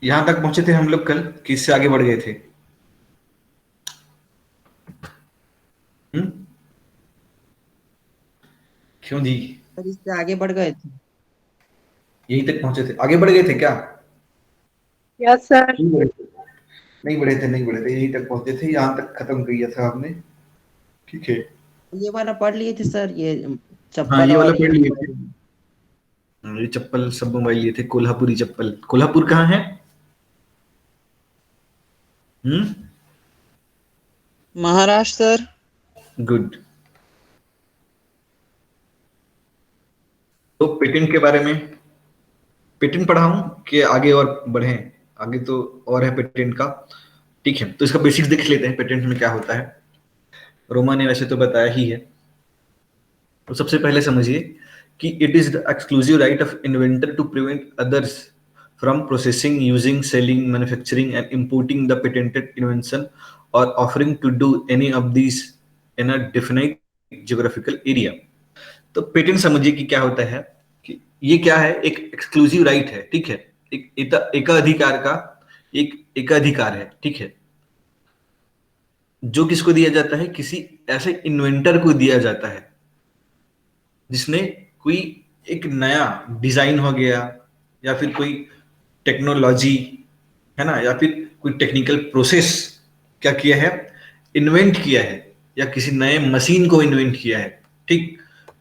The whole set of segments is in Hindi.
यहां तक पहुंचे थे हम लोग कल कि इससे आगे बढ़ गए थे? हम्म? क्यों जी? सर इससे आगे बढ़ गए थे। यहीं तक पहुंचे थे, आगे बढ़ गए थे क्या? Yes sir. नहीं बढ़े थे, नहीं बढ़े थे, नहीं बढ़े थे, यहीं तक पहुंचे थे, यहां तक खत्म किया था आपने। ठीक है। ये वाला पढ़ लिए थे सर, ये हाँ, चप्पल ये वाला और ये पढ़ लिए थे। मोबाइल। ये चप्पल सब मोबाइल लिए थे, कोल्हापुरी चप्पल। कोल्हापुर कहाँ है? हम्म। महाराष्ट्र सर। गुड। तो पेटेंट के बारे में, पेटेंट पढ़ाऊं कि आगे और बढ़े? आगे तो और है पेटेंट का। ठीक है, तो इसका बेसिक्स देख लेते हैं, पेटेंट में क्या होता है। रोमा ने वैसे तो बताया ही है। तो सबसे पहले समझिए कि it is the exclusive right of inventor to prevent others from processing, using, selling, manufacturing and importing the patented invention or offering to do any of these in a definite geographical area. तो पेटेंट समझिए कि क्या होता है, कि ये क्या है, एक एक्सक्लूसिव राइट है। ठीक है, एक एकाधिकार का एक एकाधिकार है। ठीक है, जो किसको दिया जाता है? किसी ऐसे इन्वेंटर को दिया जाता है जिसने कोई एक नया डिजाइन हो गया, या फिर कोई टेक्नोलॉजी, है ना, या फिर कोई टेक्निकल प्रोसेस क्या किया है, इन्वेंट किया है, या किसी नए मशीन को इन्वेंट किया है। ठीक,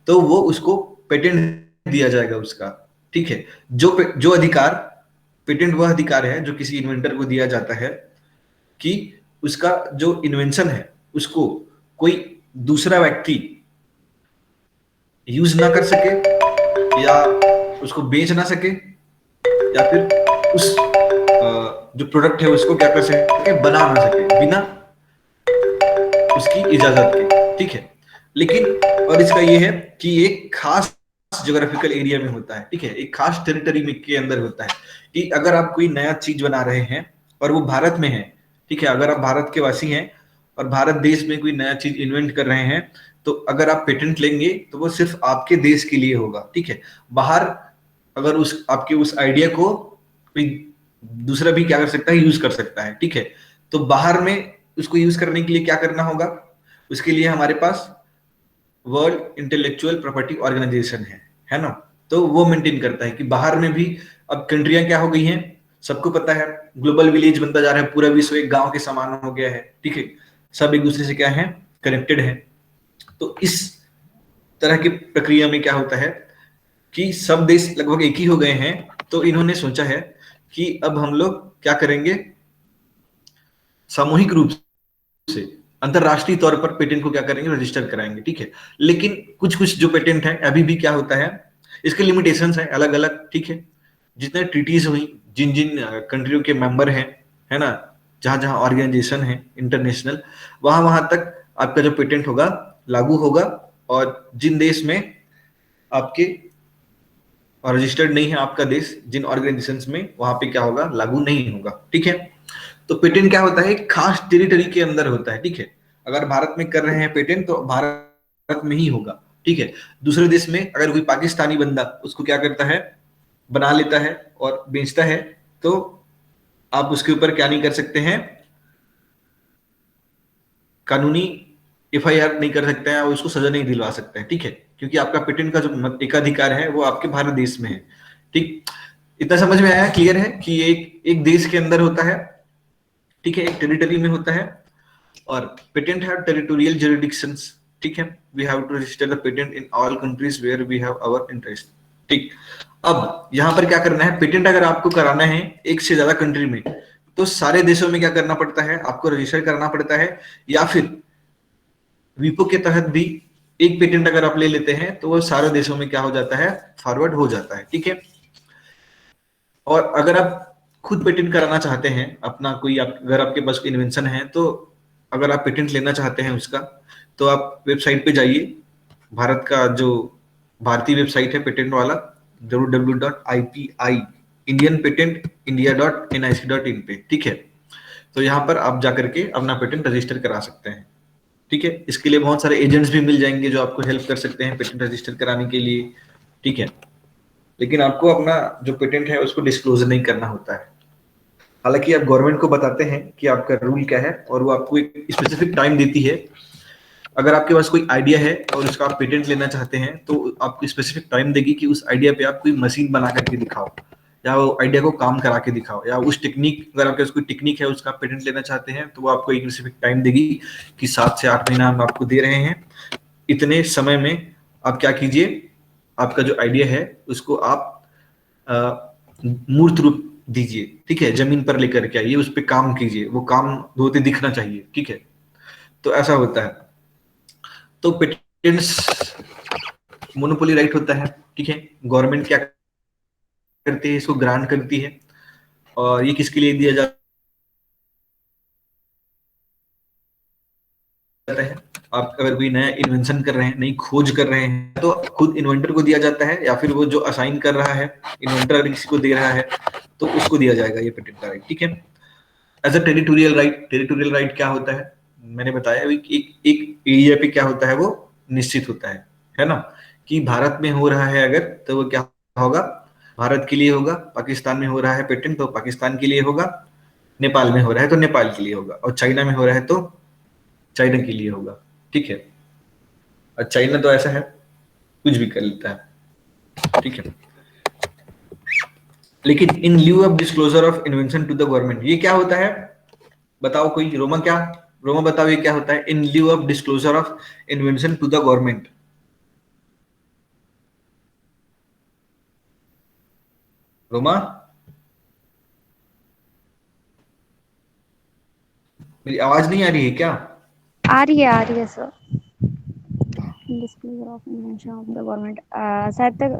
तो वो उसको पेटेंट दिया जाएगा उसका। ठीक है, जो अधिकार, पेटेंट वह अधिकार है जो किसी इन्वेंटर को दिया जाता है कि उसका जो इन्वेंशन है उसको कोई दूसरा व्यक्ति यूज ना कर सके, या उसको बेच ना सके, या फिर उस जो प्रोडक्ट है उसको क्या कर सके, बना ना सके बिना उसकी इजाजत के। ठीक है, लेकिन और इसका ये है कि एक खास ज्योग्राफिकल एरिया में होता है। ठीक है, एक खास टेरिटरी में के अंदर होता है कि अगर आप कोई नया चीज बना रहे हैं और वो भारत में है। ठीक है, अगर आप भारत के वासी हैं और भारत देश में कोई नया चीज इन्वेंट कर रहे हैं, तो अगर आप पेटेंट लेंगे तो वो सिर्फ आपके देश के लिए होगा। ठीक है, बाहर अगर उस आपके उस आइडिया को कोई दूसरा भी क्या कर सकता है, यूज कर सकता है। ठीक है, तो बाहर में उसको यूज करने के लिए क्या करना होगा? उसके लिए हमारे पास वर्ल्ड इंटेलेक्चुअल प्रॉपर्टी ऑर्गेनाइजेशन है ना। तो वो मेंटेन करता है कि बाहर में भी, अब कंट्रियां क्या हो गई हैं, सबको पता है, ग्लोबल विलेज बनता जा रहा है, पूरा विश्व एक गांव के समान हो गया है। ठीक है, सब एक दूसरे से क्या है, कनेक्टेड है। तो इस तरह की प्रक्रिया में क्या होता है कि सब देश लगभग एक ही हो गए हैं, तो इन्होंने सोचा है कि अब हम लोग क्या करेंगे, सामूहिक रूप से अंतरराष्ट्रीय तौर पर पेटेंट को क्या करेंगे, रजिस्टर कराएंगे। ठीक है, लेकिन कुछ कुछ जो पेटेंट है अभी भी क्या होता है, इसके लिमिटेशंस है अलग अलग। ठीक है, जितने ट्रीटीज हुई, जिन जिन कंट्रियों के मेंबर हैं, है ना, जहां जहां ऑर्गेनाइजेशन है इंटरनेशनल, वहां वहां तक आपका जो पेटेंट होगा लागू होगा। और जिन देश में आपके रजिस्टर्ड नहीं है आपका देश, जिन ऑर्गेनाइजेशंस में, वहां पे क्या होगा, लागू नहीं होगा। ठीक है, तो पेटेंट क्या होता है, एक खास टेरिटरी के अंदर होता है। ठीक है, अगर भारत में कर रहे हैं पेटेंट तो भारत में ही होगा। ठीक है, दूसरे देश में अगर कोई पाकिस्तानी बंदा उसको क्या करता है, बना लेता है और बेचता है, तो आप उसके ऊपर क्या नहीं कर सकते हैं, कानूनी एफआईआर नहीं कर सकते हैं और उसको सजा नहीं दिलवा सकते हैं। ठीक है, क्योंकि आपका पेटेंट का जो एकाधिकार है वो आपके भारत देश में है। ठीक, इतना समझ में आया, क्लियर है कि एक एक देश के अंदर होता है। ठीक है, एक टेरिटरी में होता है, और पेटेंट हैव टेरिटोरियल जुरिडिक्शंस। ठीक है, we have to register the patent in all countries where we have our interest. ठीक, अब यहां पर क्या करना है, पेटेंट अगर आपको कराना है एक से ज्यादा कंट्री में, तो सारे देशों में क्या करना पड़ता है, आपको रजिस्टर करना पड़ता है, या फिर वीपो के तहत भी एक पेटेंट अगर आप ले लेते हैं तो वो सारे देशों में क्या हो जाता है, फॉरवर्ड हो जाता है। ठीक है, और अगर आप खुद पेटेंट कराना चाहते हैं अपना कोई, अगर आपके पास कोई इन्वेंशन है, तो अगर आप पेटेंट लेना चाहते हैं उसका, तो आप वेबसाइट पे जाइए, भारत का जो भारतीय वेबसाइट है पेटेंट वाला, www.ipi इंडियन पेटेंट india.nic.in पे। ठीक है, तो यहाँ पर आप जाकर के अपना पेटेंट रजिस्टर करा सकते हैं। ठीक है, इसके लिए बहुत सारे एजेंट्स भी मिल जाएंगे जो आपको हेल्प कर सकते हैं पेटेंट रजिस्टर कराने के लिए। ठीक है, लेकिन आपको अपना जो पेटेंट है उसको डिस्क्लोज नहीं करना होता है। हालांकि आप गवर्नमेंट को बताते हैं कि आपका रूल क्या है और वो आपको एक स्पेसिफिक टाइम देती है। अगर आपके पास कोई आइडिया है और उसका आप पेटेंट लेना चाहते हैं तो आपको स्पेसिफिक टाइम देगी कि उस आइडिया पे आप कोई मशीन बना करके दिखाओ या वो आइडिया को काम करा के दिखाओ, या उस टेक्निक, अगर आपके पास कोई टेक्निक है उसका पेटेंट लेना चाहते हैं तो वो आपको एक स्पेसिफिक टाइम देगी कि 7 से 8 महीना हम आपको दे रहे हैं, इतने समय में आप क्या कीजिए, आपका जो आइडिया है उसको आप मूर्त रूप दीजिए, ठीक है, जमीन पर लेकर के आइए, उस पर काम कीजिए, वो काम होते दिखना चाहिए, ठीक है। तो ऐसा होता है। तो पेटेंट्स मोनोपोली राइट होता है, ठीक है। गवर्नमेंट क्या करती है, इसको ग्रांट करती है और ये किसके लिए दिया जाता है, आप अगर कोई नया इन्वेंशन कर रहे हैं, नई खोज कर रहे हैं तो खुद इन्वेंटर को दिया जाता है या फिर वो जो असाइन कर रहा है इन्वेंटर अगर किसी को दे रहा है तो उसको दिया जाएगा ये पेटेंट का राइट, ठीक है। As a territorial right, territorial right क्या होता है, मैंने बताया अभी, एक एरिया पे क्या होता है वो निश्चित होता है ना, कि भारत में हो रहा है अगर तो वो क्या होगा, भारत के लिए होगा, पाकिस्तान में हो रहा है पेटेंट तो पाकिस्तान के लिए होगा, नेपाल में हो रहा है तो नेपाल के लिए होगा, और चाइना में हो रहा है तो चाइना के लिए होगा, ठीक है। और चाइना तो ऐसा है कुछ भी कर लेता है, ठीक है। लेकिन in lieu of disclosure of invention to the government, ये क्या होता है, बताओ कोई, रोमा क्या, रोमा बताओ ये क्या होता है, in lieu of disclosure of invention to the government. Roma, मेरी आवाज नहीं आ रही है क्या? आ रही है sir. Disclosure of invention of the government, शायद तक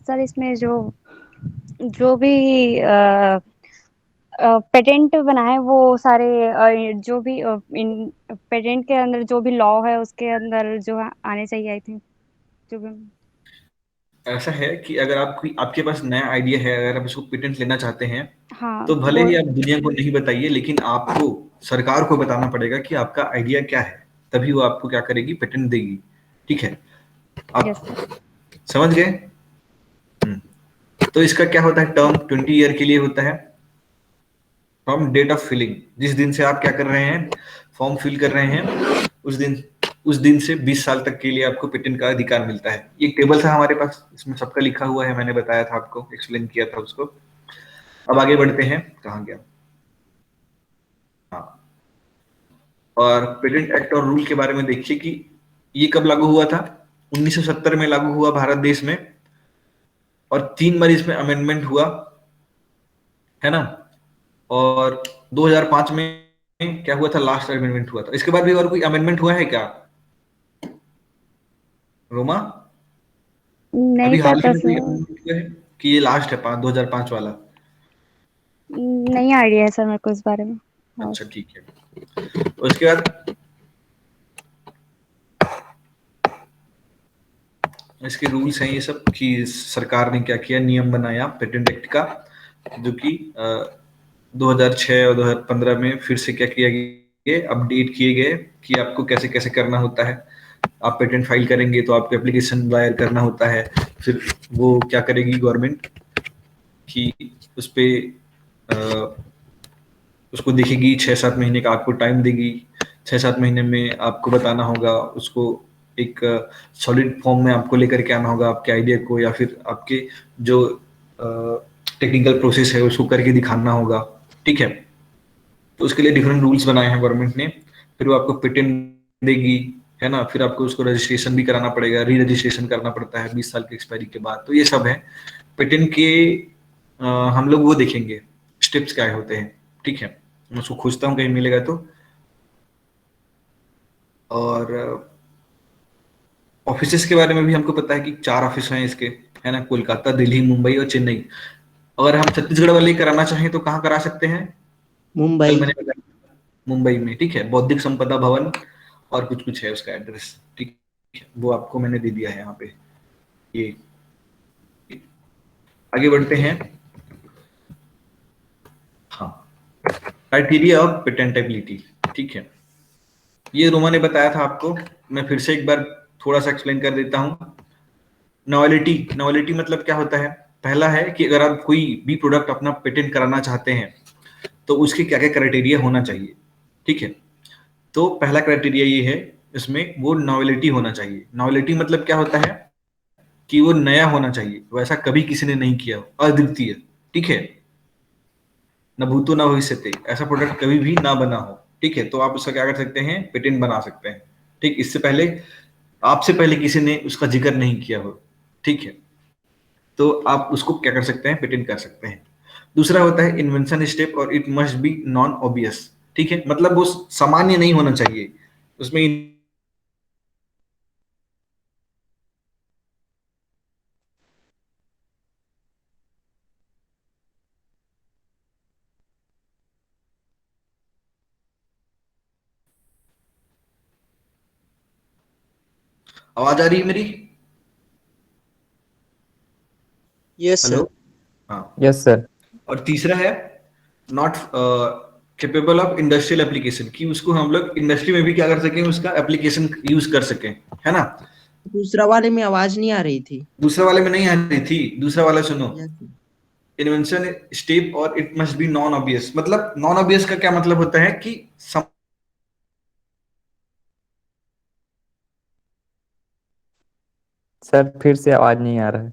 सर इसमें जो जो भी पेटेंट बनाए वो सारे जो भी इन पेटेंट के अंदर जो भी लॉ है उसके अंदर जो आने चाहिए, आई थिंक, जो भी। ऐसा है कि अगर आपके पास नया आइडिया है, अगर आप इसको पेटेंट लेना चाहते हैं हाँ तो भले वो। ही आप दुनिया को नहीं बताइए लेकिन आपको सरकार को बताना पड़ेगा कि आपका आइडिया क्या है, तभी वो आपको क्या करेगी, पेटेंट देगी, ठीक है। यस आप सर। समझ गए? तो इसका क्या होता है, टर्म 20 ईयर के लिए होता है फ्रॉम डेट ऑफ फिलिंग, जिस दिन से आप क्या कर रहे हैं, फॉर्म फिल कर रहे हैं, उस दिन से 20 साल तक के लिए आपको पेटेंट का अधिकार मिलता है। ये टेबल था हमारे पास, इसमें सबका लिखा हुआ है, मैंने बताया था आपको, एक्सप्लेन किया था उसको। अब आगे बढ़ते हैं, कहाँ गया, हाँ, और पेटेंट एक्ट और रूल के बारे में देखिए कि ये कब लागू हुआ था, 1970 में लागू हुआ भारत देश में, और 3 बार इसमें अमेंडमेंट हुआ, है ना। और 2005 में क्या हुआ था, लास्ट अमेंडमेंट हुआ था, इसके बाद भी और कोई अमेंडमेंट हुआ है क्या रोमा? नहीं अभी हाल ही पता में कोई सर। amendment हुआ है कि ये लास्ट है 2005 वाला? नहीं आइडिया है सर मेरे को इस बारे में। और अच्छा ठीक है। उसके बाद इसके रूल्स हैं ये सब, कि सरकार ने क्या किया, नियम बनाया पेटेंट एक्ट का, जो कि 2006 और 2015 में फिर से क्या किया गया, अपडेट किए गए कि आपको कैसे कैसे करना होता है। आप पेटेंट फाइल करेंगे तो आपको एप्लीकेशन दायर करना होता है, फिर वो क्या करेगी गवर्नमेंट कि उस पे उसको देखेगी, 6-7 महीने का आपको टाइम देगी, 6-7 महीने में आपको बताना होगा उसको, एक सॉलिड फॉर्म में आपको लेकर के आना होगा आपके आइडिया को, या फिर आपके जो टेक्निकल प्रोसेस है उसको करके दिखाना होगा, ठीक है। तो उसके लिए डिफरेंट रूल्स बनाए हैं गवर्नमेंट ने, फिर वो आपको पेटेंट देगी, है ना, फिर आपको उसको रजिस्ट्रेशन भी कराना पड़ेगा, री रजिस्ट्रेशन करना पड़ता है 20 साल की एक्सपायरी के बाद। तो ये सब है पेटेंट के, हम लोग वो देखेंगे स्टेप्स क्या होते हैं, ठीक है। मैं उसको खोजता हूँ कहीं मिलेगा तो। और ऑफिसेस के बारे में भी हमको पता है कि 4 ऑफिस हैं इसके, है ना, कोलकाता, दिल्ली, मुंबई और चेन्नई। अगर हम छत्तीसगढ़ वाले कराना चाहें तो कहाँ करा सकते हैं, कल मुंबई। मैंने बताया मुंबई में, ठीक है, बौद्धिक संपदा भवन, और कुछ कुछ है उसका एड्रेस, ठीक है, वो आपको मैंने दे दिया है यहाँ पे। ये आगे बढ़ते हैं, हाँ, क्राइटेरिया ऑफ पेटेंटेबिलिटी, ठीक है। ये रोमा ने बताया था आपको, मैं फिर से एक बार थोड़ा सा एक्सप्लेन कर देता हूँ। नॉवेलिटी, नॉवेलिटी मतलब क्या होता है, पहला है कि अगर आप कोई भी प्रोडक्ट अपना पेटेंट कराना चाहते हैं तो उसके क्या क्या क्राइटेरिया होना चाहिए, ठीक है। तो पहला क्राइटेरिया ये है, इसमें वो नॉवेलिटी होना चाहिए। नॉवेलिटी मतलब क्या होता है कि वो नया होना चाहिए, वैसा कभी किसी ने नहीं किया हो, अद्वितीय, ठीक है। न भूतो न भविष्यते, ऐसा प्रोडक्ट कभी भी ना बना हो, ठीक है। तो आप उसका क्या कर सकते हैं, पेटेंट बना सकते हैं, ठीक। इससे पहले, आपसे पहले किसी ने उसका जिक्र नहीं किया हो, ठीक है। तो आप उसको क्या कर सकते हैं, पेटेंट कर सकते हैं। दूसरा होता है इन्वेंशन स्टेप, और it must be non obvious, ठीक है। मतलब वो सामान्य नहीं होना चाहिए उसमें। आवाज आ रही है मेरी? Yes hello. सर। हाँ। Yes sir. और तीसरा है not capable of industrial application, कि उसको हम लोग इंडस्ट्री में भी क्या कर सकें, उसका एप्लीकेशन यूज कर सकें, है ना। दूसरा वाले में आवाज नहीं आ रही थी। दूसरे वाले में नहीं आ रही थी, दूसरा वाला सुनो। Yes sir. इन्वेंशन स्टेप और it must be non obvious, मतलब नॉन ऑब्वियस का क्या मतलब होता है कि सर फिर से आवाज नहीं आ रहा है।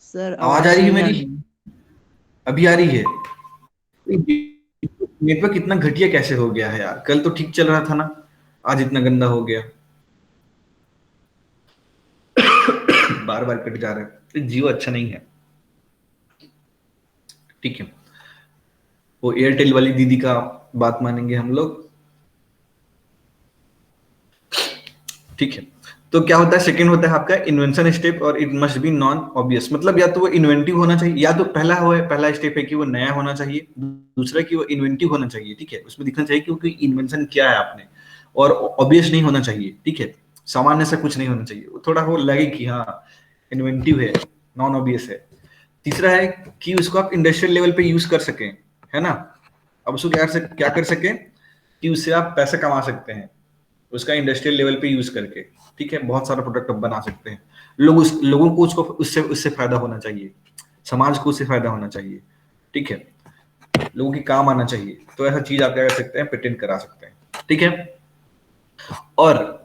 सर आवाज आ आवाज रही है नहीं आ मेरी? रही। अभी आ रही है? नेटवर्क इतना घटिया कैसे हो गया है यार, कल तो ठीक चल रहा था ना, आज इतना गंदा हो गया। बार बार कट जा रहा है, तो जियो अच्छा नहीं है, ठीक है। वो एयरटेल वाली दीदी का बात मानेंगे हम लोग, ठीक है। तो क्या होता है, सेकंड होता है आपका इन्वेंशन स्टेप, और it must be non obvious, मतलब या तो वो इन्वेंटिव होना चाहिए, या तो पहला हो है, पहला स्टेप है कि वो नया होना चाहिए, दूसरा कि वो इन्वेंटिव होना चाहिए, ठीक है। उसमें दिखना चाहिए कि कोई इन्वेंशन किया है आपने, और ऑब्वियस नहीं होना चाहिए, ठीक है। सामान्य से कुछ नहीं होना चाहिए, वो थोड़ा वो लगे कि हाँ इन्वेंटिव है, नॉन ऑब्वियस है। तीसरा है कि उसको आप इंडस्ट्रियल लेवल पे यूज कर सकें, है ना। अब उसको क्या कर सकें कि उससे आप पैसे कमा सकते हैं, उसका इंडस्ट्रियल लेवल पे यूज करके, ठीक है। बहुत सारा प्रोडक्ट आप बना सकते हैं, लोगों को उसको उससे उससे फायदा होना चाहिए, समाज को उससे फायदा होना चाहिए, ठीक है। लोगों की काम आना चाहिए, तो ऐसा चीज आप क्या कर सकते हैं, पेटेंट करा सकते हैं, ठीक है। और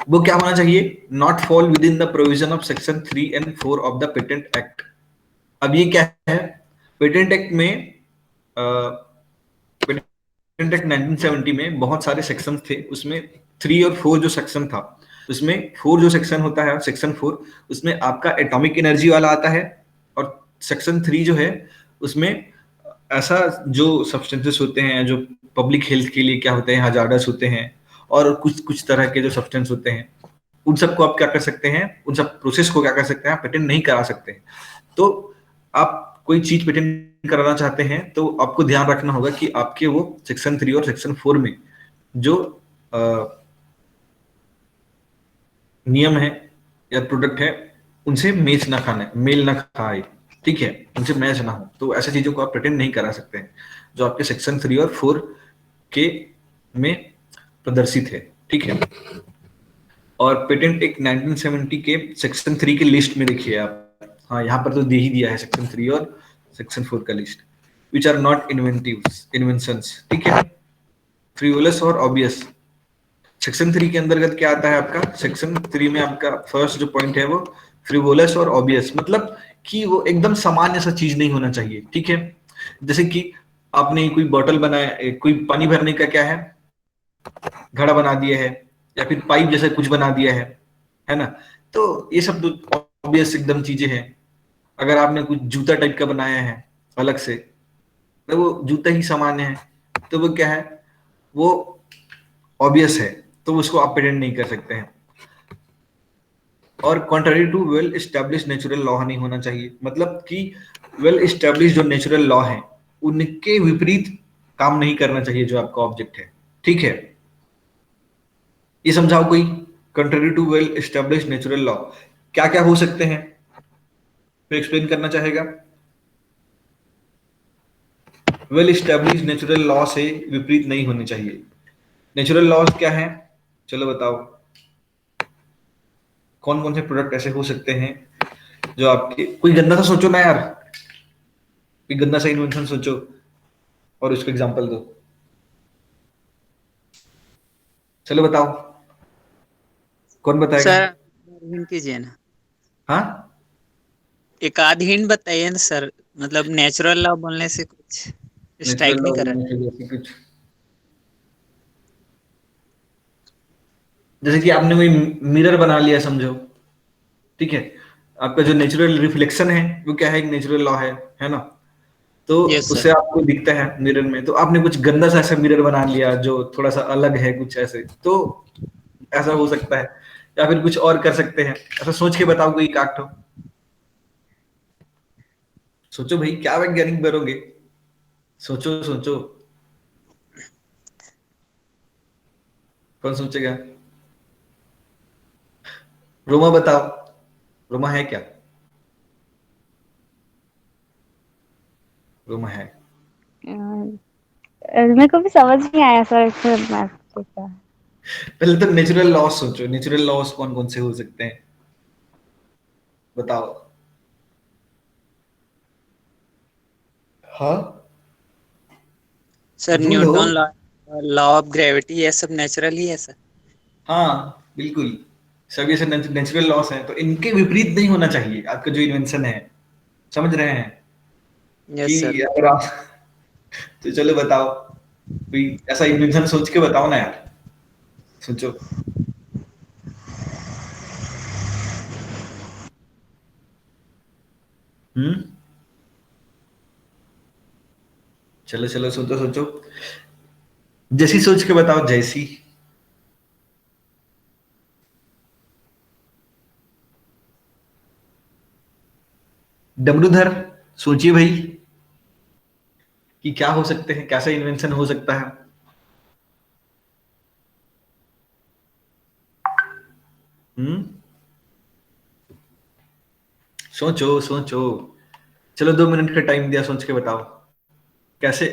वो क्या होना चाहिए, not fall with in the provision of section 3 and 4 of the patent act. अब ये क्या है, पेटेंट एक्ट में, पेटेंट एक्ट 1970 में बहुत सारे सेक्शन थे, उसमें 3 और 4 जो सेक्शन था, उसमें 4 जो सेक्शन होता है, सेक्शन 4, उसमें आपका एटॉमिक एनर्जी वाला आता है, और सेक्शन 3 जो है उसमें ऐसा जो सब्सटेंसेस होते हैं जो पब्लिक हेल्थ के लिए क्या होते हैं, हजार्डस होते हैं, और कुछ कुछ तरह के जो सब्सटेंस होते हैं, उन सबको आप क्या कर सकते हैं, उन सब प्रोसेस को क्या कर सकते हैं, आप पेटेंट नहीं करा सकते हैं। तो आप कोई चीज पेटेंट कराना चाहते हैं तो आपको ध्यान रखना होगा कि आपके वो सेक्शन 3 और सेक्शन 4 में जो नियम है या प्रोडक्ट है, उनसे मेल ना खाए, ठीक है, उनसे मैच ना हो, तो ऐसी चीजों को आप पेटेंट नहीं करा सकते हैं जो आपके सेक्शन 3 और 4 के में प्रदर्शित है, ठीक है। और पेटेंट एक 1970 के सेक्शन 3 की लिस्ट में देखिए आप, हाँ यहाँ पर तो दे ही दिया है सेक्शन 3 और सेक्शन 4 का list, which are not inventions, ठीक है, फ्रिवोलस और ऑब्वियस। सेक्शन 3 के अंतर्गत क्या आता है आपका, सेक्शन 3 में आपका फर्स्ट जो पॉइंट है वो फ्रिवोलस और ऑब्वियस, मतलब कि वो एकदम सामान्य सा चीज नहीं होना चाहिए, ठीक है। जैसे कि आपने कोई बॉटल बनाया, कोई पानी भरने का क्या है, घड़ा बना दिया है, या फिर पाइप जैसा कुछ बना दिया है ना। तो ये सब तो ऑब्वियस एकदम चीजें हैं। अगर आपने कुछ जूता टाइप का बनाया है अलग से, तो वो जूता ही सामान्य है, तो वो क्या है, वो ऑब्वियस है, तो उसको आप पेटेंट नहीं कर सकते हैं। और contrary to well establish natural law नहीं होना चाहिए, मतलब कि वेल एस्टेब्लिश जो नेचुरल लॉ है उनके विपरीत काम नहीं करना चाहिए जो आपका ऑब्जेक्ट है, ठीक है। ये समझाओ कोई, country to well establish natural law क्या क्या हो सकते हैं, तो एक्सप्लेन करना चाहेगा? वेल स्टैब्लिश नेचुरल लॉ से विपरीत नहीं होने चाहिए। नेचुरल लॉज क्या है, चलो बताओ। कौन कौन से प्रोडक्ट ऐसे हो सकते हैं जो आपके, कोई गंदा सा सोचो ना यार, कोई गंदा सा इन्वेंशन सोचो और उसको एग्जांपल दो। चलो बताओ, कौन बताएगा? सर हिंट कीजिए ना, हाँ, एक आध हिंट बताइए ना सर, मतलब नेचुरल लॉ बोलने से कुछ नेचुरल स्ट्राइक लॉ नहीं कर रहा। बोलने के लिए कुछ, जैसे कि आपने कोई मिरर बना लिया समझो, ठीक है, आपका जो नेचुरल रिफ्लेक्शन है वो क्या है, एक नेचुरल लॉ है ना। तो यस सर। उससे आपको दिखता है मिरर में, तो आपने कुछ गंदा सा ऐसा मिरर बना लिया जो थोड़ा सा अलग है कुछ ऐसे, तो ऐसा हो सकता है। या फिर कुछ और कर सकते हैं, ऐसा सोच के बताओ कोई काट हो। सोचो भाई, क्या वैज्ञानिक बनोगे, सोचो सोचो, कौन सोचेगा? रोमा बताओ, रोमा है क्या? रोमा है? मेरे को भी समझ नहीं आया सर, इसमें मैथ से क्या है। पहले तो नेचुरल लॉस सोचो, नेचुरल लॉस कौन कौन से हो सकते हैं, बताओ। हाँ, सर बोलो। Newton law, law of gravity, ये सब नेचुरल ही है सर। हाँ बिल्कुल, सभी ऐसे नेचुरल लॉस हैं, तो इनके विपरीत नहीं होना चाहिए आपका जो इन्वेंशन है, समझ रहे हैं? Yes sir. कि अगर आप तो चलो बताओ, कोई ऐसा इन्वेंशन सोच के बताओ ना यार, सोचो। हम्म, चलो चलो सोचो सोचो, जैसी सोच के बताओ, जैसी। डमरूधर, सोचिए भाई कि क्या हो सकते हैं, कैसा इन्वेंशन हो सकता है। हम्म, सोचो सोचो, चलो 2 मिनट का टाइम दिया, सोच के बताओ। कैसे,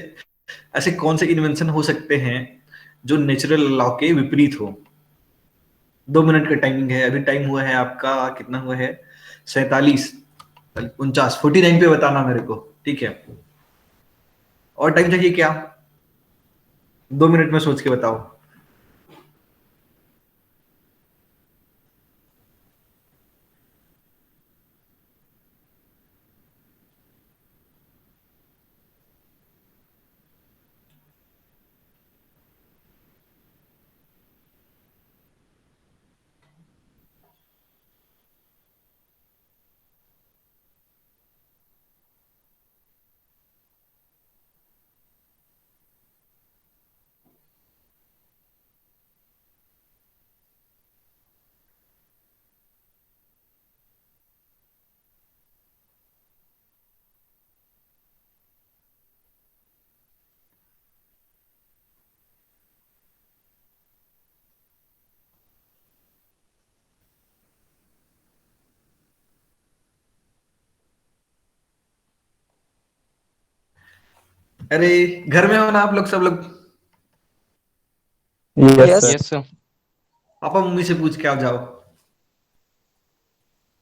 ऐसे कौन से इन्वेंशन हो सकते हैं जो नेचुरल लॉ के विपरीत हो। 2 मिनट का टाइमिंग है, अभी टाइम हुआ है आपका, कितना हुआ है, 47, 49, 49 पे बताना मेरे को, ठीक है? और टाइम चाहिए क्या? 2 मिनट में सोच के बताओ। अरे, घर में हो ना आप लोग, सब लोग? Yes yes. Sir. Yes sir. Papa mummy से पूछ के आ जाओ।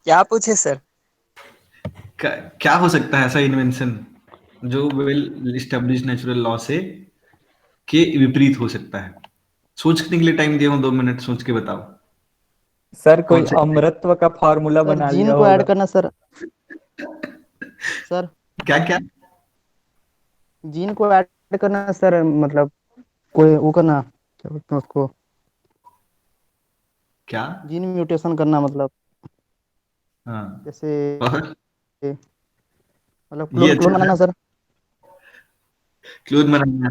क्या पूछे सर? क्या, क्या हो सकता है ऐसा इन्वेंशन जो वेल स्टेब्लिश नेचुरल लॉ से के विपरीत हो सकता है? सोचने के लिए टाइम दिया हूं, 2 मिनट, सोच के बताओ। सर कोई कौन सा? अमृतत्व का फॉर्मूला सर बना जीन लिया को ऐड होगा। करना सर। सर क्या क्या? जीन को ऐड करना सर, मतलब कोई वो करना, क्या बोलते हैं उसको, क्या? जीन म्यूटेशन करना, मतलब हाँ, जैसे और मतलब ये क्लोन अच्छा क्लोन था, बनाना सर। क्लोन बनाना,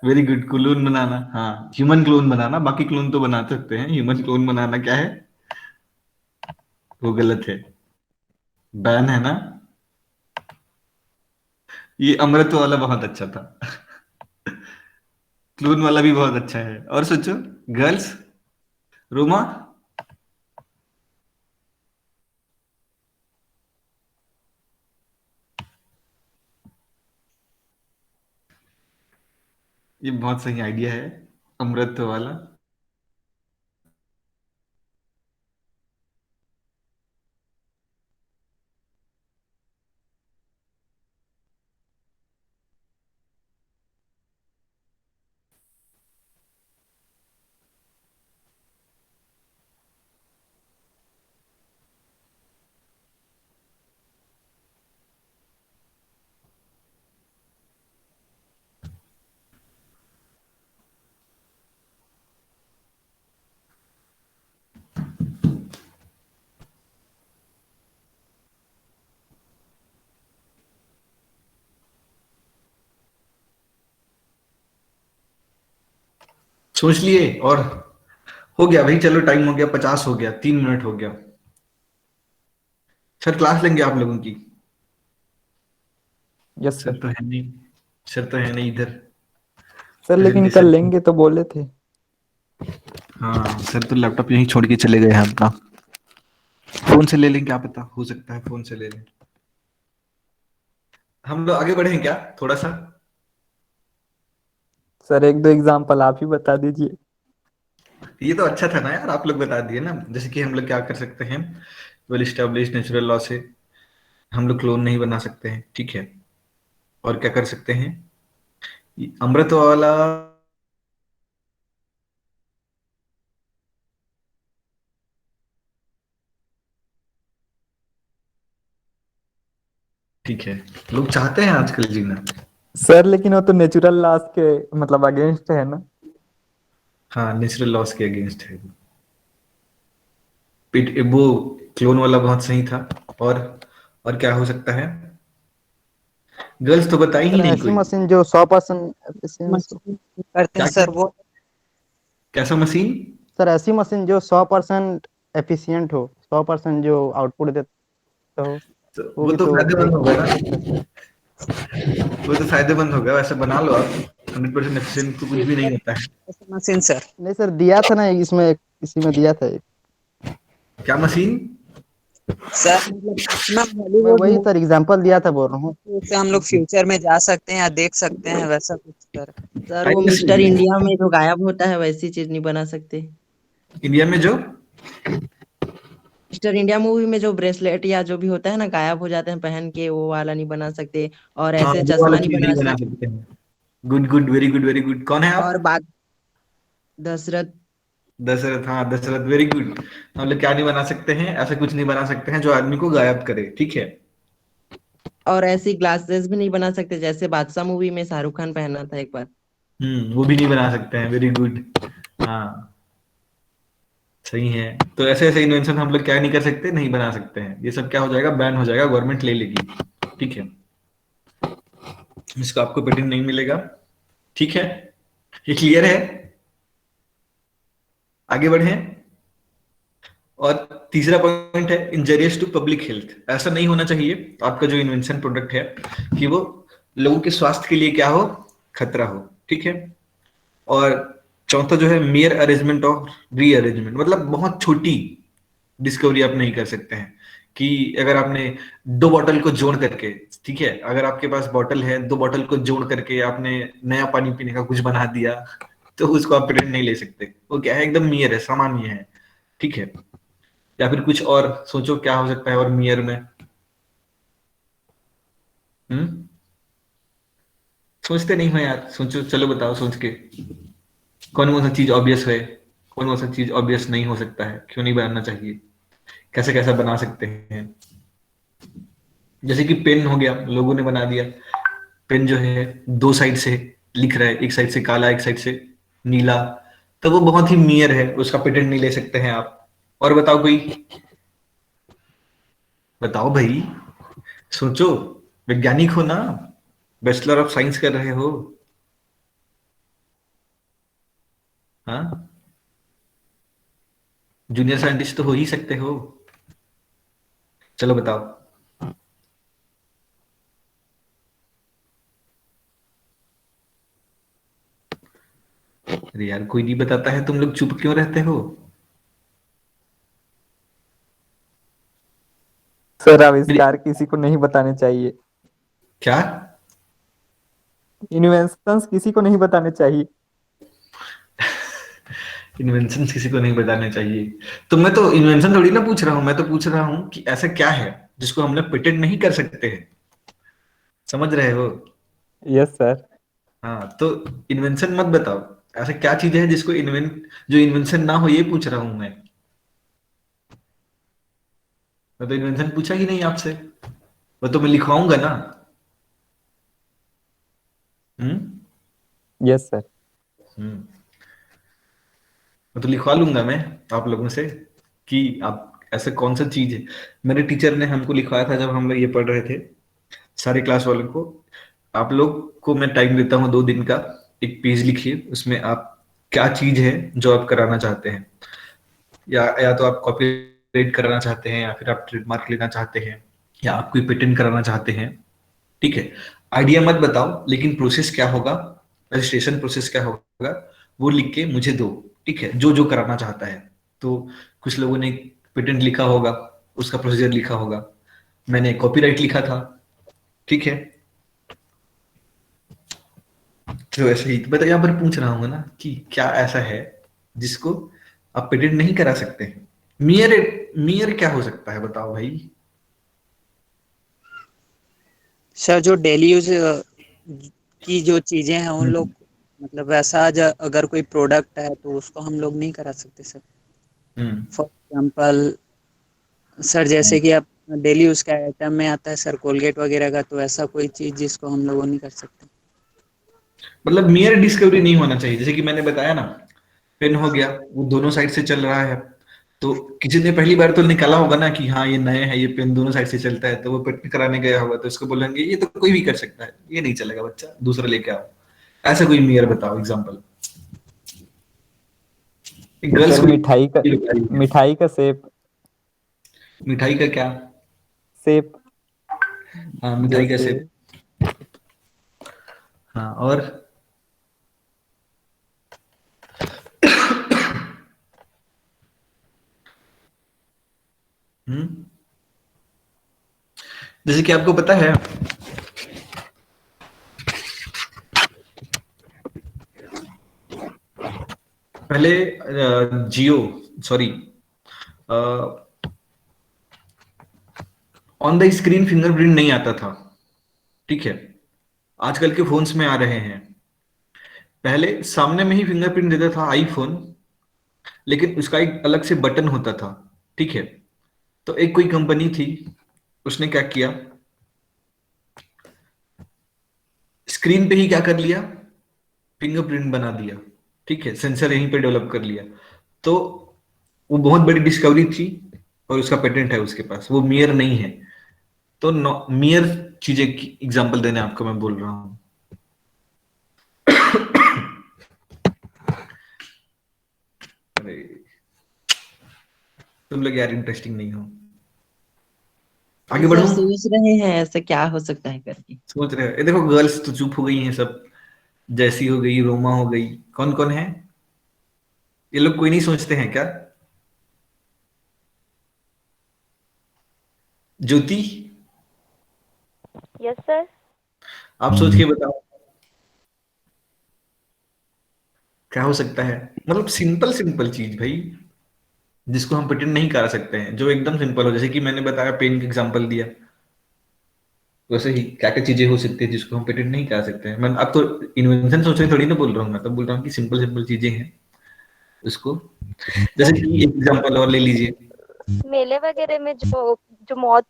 वेरी गुड, क्लोन बनाना, हाँ, ह्यूमन क्लोन बनाना, बाकी क्लोन तो बना सकते हैं, ह्यूमन क्लोन बनाना क्या है, वो गलत है, बैन है ना। ये अमृत वाला बहुत अच्छा था, क्लोन वाला भी बहुत अच्छा है। और सोचो, गर्ल्स, रोमा। ये बहुत सही आइडिया है, अमृत वाला। सोच लिए? और हो गया भाई, चलो टाइम हो गया, 50 हो गया, 3 मिनट हो गया। सर क्लास लेंगे आप लोगों की? Yes sir sir. तो है नहीं, सर तो है नहीं इधर। सर लेकिन कल प्रेजेंटेशन। लेंगे तो बोले थे। हाँ सर तो लैपटॉप यहीं छोड़ के चले गए हैं अपना। फोन से ले लें, क्या पता, हो सकता है फोन से ले लें। हम लोग आगे बढ़े क्या थोड़ा सा? सर एक दो एग्जाम्पल आप ही बता दीजिए। ये तो अच्छा था ना यार, आप लोग बता दिए ना। जैसे कि हम लोग क्या कर सकते हैं, वेल स्टैब्लिश्ड नेचुरल लॉ से हम लोग क्लोन नहीं बना सकते हैं, ठीक है। और क्या कर सकते हैं, ये अमृत वाला। ठीक है, लोग चाहते हैं आजकल जीना। सर लेकिन वो तो नेचुरल लॉस के मतलब अगेंस्ट है ना। हाँ, नेचुरल लॉस के अगेंस्ट है वो। क्लोन वाला बहुत सही था। और क्या हो सकता है? गर्ल्स तो बताई ही सर नहीं ऐसी कोई। मशीन जो 100% एफिशिएंट हो। मशीन करते हैं क्या क्या? सर वो। कैसा मशीन? सर ऐसी मशीन जो 100% एफिशिएंट हो, 100% जो आउटपुट देता हो, तो वो वो भी तो तो फायदेमंद एक होगा ना। वैसे। वो तो फायदेमंद होगा, वैसे बना लो आप। 100% एफिशिएंट तो कुछ भी नहीं होता है। Machine sir. नहीं सर, दिया था ना इसमें, इसी में दिया था एक। क्या मशीन? सर मतलब अपना मैं हॉलीवुड वही सर मूवी एग्जांपल दिया था, बोल रहा हूँ। से हम लोग फ्यूचर में जा सकते हैं या देख सकते हैं वैसा कुछ सर। सर वो टाइम मिस्टर मशीन। इंडिया में जो गायब होता है वैसी चीज नहीं बना सकते। इंडिया में जो। मिस्टर इंडिया मूवी में जो ब्रेसलेट या जो भी होता है ना, गायब हो जाते हैं पहन के, वो वाला नहीं बना सकते। और हाँ, ऐसे वो वाला चश्मा नहीं चीज बना नहीं बना सकते। सकते हैं। Good good, very good very good. कौन है आप? और बात दशरथ। दशरथ, हाँ दशरथ, वेरी गुड। हम लोग क्या नहीं बना सकते हैं, ऐसा कुछ नहीं बना सकते हैं जो आदमी को गायब करे, ठीक है। और ऐसी ग्लासेस भी नहीं बना सकते जैसे बादशाह मूवी में शाहरुख खान पहना था एक बार। वो भी नहीं बना सकते हैं, वेरी गुड। हाँ, सही है। तो ऐसे ऐसे इन्वेंशन हम लोग क्या नहीं कर सकते, नहीं बना सकते हैं। ये सब क्या हो जाएगा, बैन हो जाएगा, गवर्नमेंट ले लेगी, ठीक है। इसका आपको पेटेंट नहीं मिलेगा, ठीक है। ये क्लियर है? आगे बढ़े। और तीसरा पॉइंट है, इंजरियस टू पब्लिक हेल्थ। ऐसा नहीं होना चाहिए आपका जो इन्वेंशन प्रोडक्ट है कि वो लोगों के स्वास्थ्य के लिए क्या हो, खतरा हो, ठीक है। और चौथा जो है, मेयर अरेंजमेंट और रीअरेंजमेंट, मतलब बहुत छोटी डिस्कवरी आप नहीं कर सकते हैं। कि अगर आपने दो बॉटल को जोड़ करके, ठीक है, अगर आपके पास बॉटल है, दो बॉटल को जोड़ करके आपने नया पानी पीने का कुछ बना दिया, तो उसको आप पेटेंट नहीं ले सकते। वो क्या है, एकदम मेयर है, सामान्य है, ठीक है। या फिर कुछ और सोचो क्या हो सकता है और मेयर में। हम्म सोचते नहीं हो यार, सोचो, चलो बताओ सोच के। कौन कौन सा चीज ऑब्वियस है, कौन कौन सा चीज ऑब्वियस नहीं हो सकता है, क्यों नहीं बनाना चाहिए, कैसे कैसे बना सकते हैं। जैसे कि पेन हो गया, लोगों ने बना दिया। पेन जो है दो साइड से लिख रहा है, एक साइड से काला, एक साइड से नीला। तो वो बहुत ही मेयर है, उसका पेटेंट नहीं ले सकते हैं आप। और बताओ कोई, बताओ भाई, सोचो। वैज्ञानिक हो ना, बैचलर ऑफ साइंस कर रहे हो। हाँ, जूनियर साइंटिस्ट तो हो ही सकते हो। चलो बताओ। अरे यार, कोई नहीं बताता है, तुम लोग चुप क्यों रहते हो? सर मेरी आविष्कार किसी को नहीं बताने चाहिए। क्या? इन्वेंशंस किसी को नहीं बताने चाहिए। इन्वेंशन किसी को नहीं बताने चाहिए। तो मैं तो इन्वेंशन थोड़ी ना पूछ रहा हूँ, मैं तो पूछ रहा हूँ कि ऐसा क्या है जिसको हम लोग पेटेंट नहीं कर सकते हैं। समझ रहे हो? Yes sir. हाँ, तो इन्वेंशन मत बताओ। ऐसा क्या चीज है जिसको इन्वेंट, जो इन्वेंशन ना हो, ये पूछ रहा हूं मैं तो इन्वेंशन पूछा ही नहीं आपसे। वो तो मैं लिखवाऊंगा ना। हम्म। Yes sir. हम्म। मैं तो लिखवा लूंगा मैं आप लोगों से कि आप ऐसा कौन सा चीज है। मेरे टीचर ने हमको लिखवाया था जब हम लोग ये पढ़ रहे थे, सारे क्लास वालों को। आप लोग को मैं टाइम देता हूँ 2 दिन का। एक पेज लिखिए, उसमें आप क्या चीज है जो आप कराना चाहते हैं। या तो आप कॉपीराइट कराना चाहते हैं, या फिर आप ट्रेडमार्क लेना चाहते हैं, या आप कोई पेटेंट कराना चाहते हैं। ठीक है, आइडिया मत बताओ, लेकिन प्रोसेस क्या होगा, रजिस्ट्रेशन प्रोसेस क्या होगा, वो लिख के मुझे दो। ठीक है, जो जो कराना चाहता है। तो कुछ लोगों ने पेटेंट लिखा होगा, उसका प्रोसीजर लिखा होगा। मैंने कॉपीराइट लिखा था। ठीक है, तो ऐसे ही मैं तो यहाँ पर पूछ रहा हूँ ना कि क्या ऐसा है जिसको आप पेटेंट नहीं करा सकते हैं। मियर, मियर क्या हो सकता है बताओ भाई। सर जो डेली यूज की जो चीजें हैं उन लोग, मतलब वैसा अगर कोई प्रोडक्ट है तो उसको हम लोग नहीं करा सकते sir. Hmm. For example sir, जैसे कि आप डेली यूज का आइटम में आता है सर कोलगेट वगैरह का, तो ऐसा कोई चीज जिसको हम लोग नहीं कर सकते। मतलब मियर डिस्कवरी नहीं होना चाहिए। जैसे कि मैंने बताया ना, पेन हो गया, वो दोनों साइड से चल रहा है। तो किसी ने पहली बार तो निकाला होगा ना कि हाँ ये नए है, ये पेन दोनों साइड से चलता है, तो वो पेटेंट कराने गया होगा, तो इसको बोलेंगे ये तो कोई भी कर सकता है, ये नहीं चलेगा बच्चा, दूसरा लेके आओ। ऐसा कोई मियर बताओ एग्जांपल। गर्ल्स सर को मिठाई का, है। मिठाई का शेप। मिठाई का क्या? शेप हाँ, मिठाई का जैसे शेप। हाँ, और हम्म, जैसे कि आपको पता है, पहले Jio, sorry, on the screen fingerprint नहीं आता था। ठीक है, आजकल के फोन्स में आ रहे हैं। पहले सामने में ही फिंगरप्रिंट देता था आईफोन, लेकिन उसका एक अलग से बटन होता था। ठीक है, तो एक कोई कंपनी थी, उसने क्या किया, स्क्रीन पे ही क्या कर लिया, फिंगरप्रिंट बना दिया। ठीक है, सेंसर यहीं पे डेवलप कर लिया। तो वो बहुत बड़ी डिस्कवरी थी, और उसका पेटेंट है उसके पास, वो मियर नहीं है। तो मियर चीजें की एग्जांपल देने आपको मैं बोल रहा हूँ। अरे, तुम लोग यार इंटरेस्टिंग नहीं हो। आगे सर बढ़ो। सोच रहे हैं ऐसा क्या हो सकता है करके। सोच रहे हो, ये देखो गर्ल्स तो चुप हो गई हैं सब। जैसी हो गई, रोमा हो गई, कौन कौन है ये लोग? कोई नहीं सोचते हैं क्या? ज्योति, यस सर। आप सोच के बताओ क्या हो सकता है। मतलब सिंपल सिंपल चीज भाई, जिसको हम प्रिटेंड नहीं कर सकते हैं, जो एकदम सिंपल हो। जैसे कि मैंने बताया, पेन का एग्जांपल दिया, वैसे ही क्या क्या चीजें हो सकती है जिसको हम प्रिटेंड नहीं कर सकते हैं। मैं अब तो इन्वेंशन सोचने थोड़ी ना बोल रहा हूँ, मैं तो बोल रहा हूँ कि सिंपल सिंपल चीजें हैं उसको। जैसे सर कि एक एग्जांपल और ले लीजिए। मेले वगैरह में जो जो मौत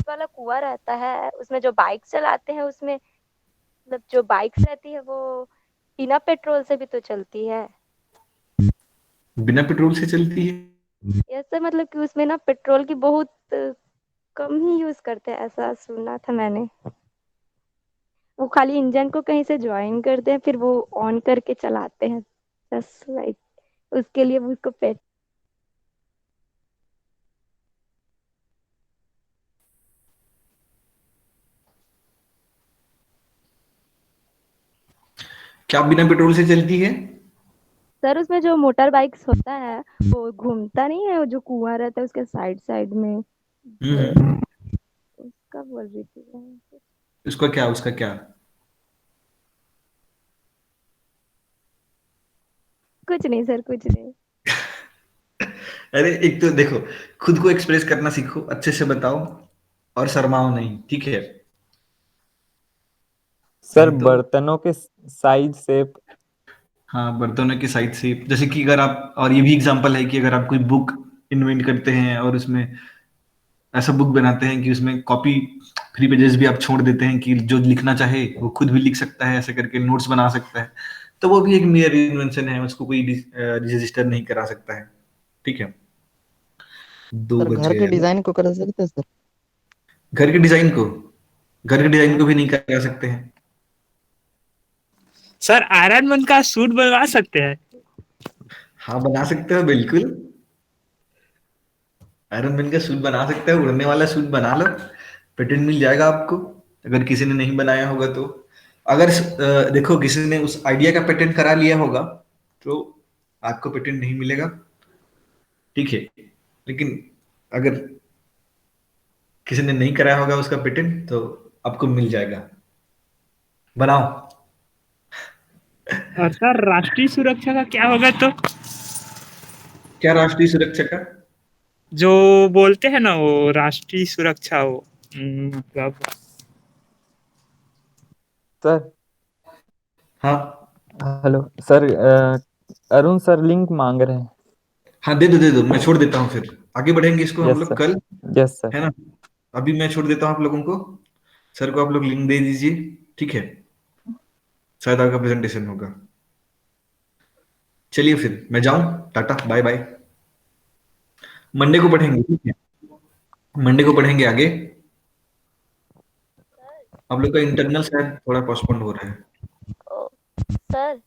वाला कुआं रहता है उसमें जो बाइक चलाते हैं उसमें मतलब जो बाइक्स रहती है वो बिना पेट्रोल से भी तो चलती है। बिना पेट्रोल से चलती है? यस सर, मतलब कि उसमें ना पेट्रोल की बहुत कम ही यूज करते हैं ऐसा सुना था मैंने। वो खाली इंजन को कहीं से ज्वाइन करते हैं फिर वो ऑन करके चलाते हैं, बस लाइक उसके लिए वो उसको पेट। क्या बिना पेट्रोल से चलती है? सर उसमें जो मोटर बाइक्स होता है वो घूमता नहीं है, वो जो कुआं रहता है उसके साइड साइड में हम्म। जो उसका बोल रही थी मैं। उसका क्या, उसका क्या? कुछ नहीं सर, कुछ नहीं। अरे एक तो देखो, खुद को एक्सप्रेस करना सीखो, अच्छे से बताओ और शर्माओ नहीं, ठीक है? सर नहीं तो बर्तनों के साइज शेप। हाँ, बर्तनों की साइज से, जैसे कि अगर आप, और ये भी एग्जांपल है कि अगर आप कोई बुक इन्वेंट करते हैं और उसमें ऐसा बुक बनाते हैं कि उसमें कॉपी फ्री पेजेस भी आप छोड़ देते हैं कि जो लिखना चाहे वो खुद भी लिख सकता है, ऐसे करके नोट्स बना सकता है, तो वो भी एक मेयर इन्वेंशन है, उसको कोई रजिस्टर नहीं करा सकता है, ठीक है? दो सर बज घर गए के यार। डिजाइन को कर सकते हैं सर। घर के डिजाइन को, घर के डिजाइन को भी नहीं करा सकते हैं। सर आयरन मैन का सूट बनवा सकते हैं। हाँ, बना सकते हो बिल्कुल। आयरन मैन का सूट बना सकते हो, उड़ने वाला सूट बना लो, पेटेंट मिल जाएगा आपको, अगर किसी ने नहीं बनाया होगा तो। अगर देखो, किसी ने उस आइडिया का पेटेंट करा लिया होगा तो आपको पेटेंट नहीं मिलेगा, ठीक है? लेकिन अगर किसी ने नहीं कराया होगा उसका पेटेंट तो आपको मिल जाएगा। बनाओ। और सर राष्ट्रीय सुरक्षा का क्या होगा तो? क्या राष्ट्रीय सुरक्षा का? जो बोलते हैं ना वो राष्ट्रीय सुरक्षा, वो मतलब सर हाँ hello sir, Arun sir link मांग रहे हैं। हाँ, दे दो, मैं छोड़ देता हूँ, फिर आगे बढ़ेंगे इसको हम यस लोग सर। कल, यस सर। है ना? अभी मैं छोड़ देता हूँ आप लोगों को, सर को आप लोग लिंक दे दीजिए, ठीक है? शायद आपका प्रेजेंटेशन होगा। चलिए फिर मैं जाऊं, टाटा बाय बाय। मंडे को पढ़ेंगे, ठीक है? मंडे को पढ़ेंगे आगे। आप लोग का इंटरनल शायद थोड़ा पोस्टपोन हो रहा है। ओ, सर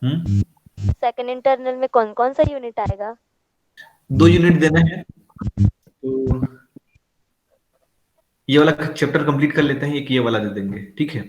हम्म। सेकंड इंटरनल में कौन कौन सा यूनिट आएगा? 2 यूनिट देना है, तो ये वाला चैप्टर कंप्लीट कर लेते हैं, एक ये वाला दे देंगे, ठीक है?